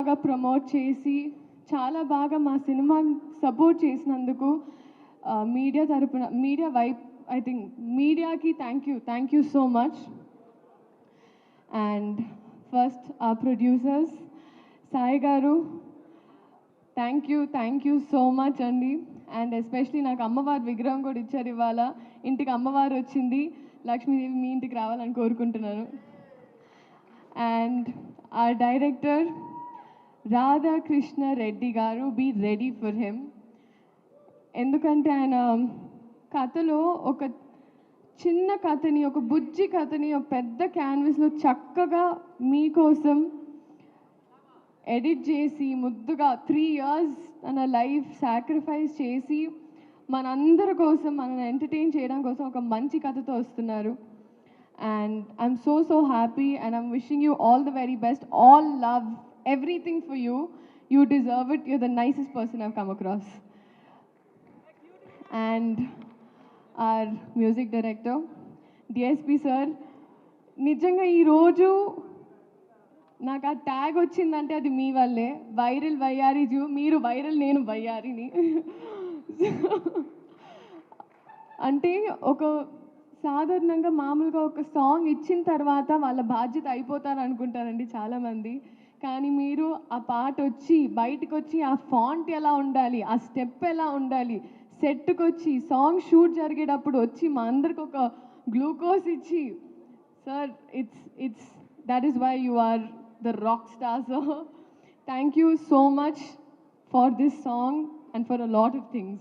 బాగా ప్రమోట్ చేసి చాలా బాగా మా సినిమా సపోర్ట్ చేసినందుకు మీడియా తరపున మీడియా వైప్ ఐ థింక్ మీడియాకి thank you so much. And first ఆ ప్రొడ్యూసర్స్ సాయి గారు థ్యాంక్ యూ సో మచ్ అండి. అండ్ ఎస్పెషలీ నాకు అమ్మవారి విగ్రహం కూడా ఇచ్చారు ఇవాళ. ఇంటికి అమ్మవారు వచ్చింది, లక్ష్మీదేవి మీ ఇంటికి రావాలని కోరుకుంటున్నాను. అండ్ ఆ డైరెక్టర్ రాధాకృష్ణ రెడ్డి గారు, బీ రెడీ ఫర్ హిమ్. ఎందుకంటే ఆయన కథలో ఒక చిన్న కథని, ఒక బుజ్జి కథని ఒక పెద్ద క్యాన్వస్లో చక్కగా మీకోసం ఎడిట్ చేసి ముద్దుగా 3 years తన లైఫ్ సాక్రిఫైస్ చేసి మనందరి కోసం మనల్ని ఎంటర్టైన్ చేయడం కోసం ఒక మంచి కథతో వస్తున్నారు. And I'm so happy and I'm wishing you all the very best. All love, everything for you. You deserve it. You're the nicest person I've come across. And our music director DSP sir, నిజంగా ఈరోజు నాకు ఆ tag వచ్చిందంటే అది మీ వల్లే. Viral వయ్యారి zoo, మీరు viral, నేను వయ్యారిని. అంటే ఒక సాధారణంగా మామూలుగా ఒక సాంగ్ ఇచ్చిన తర్వాత వాళ్ళ బాధ్యత అయిపోతారు అనుకుంటారండి చాలామంది. కానీ మీరు ఆ పాట వచ్చి బయటకు వచ్చి ఆ ఫాంట్ ఎలా ఉండాలి, ఆ స్టెప్ ఎలా ఉండాలి, సెట్కి వచ్చి సాంగ్ షూట్ జరిగేటప్పుడు వచ్చి మా అందరికి ఒక గ్లూకోజ్ ఇచ్చి, sir it's that is why you are the rock star. So thank you so much for this song and for a lot of things.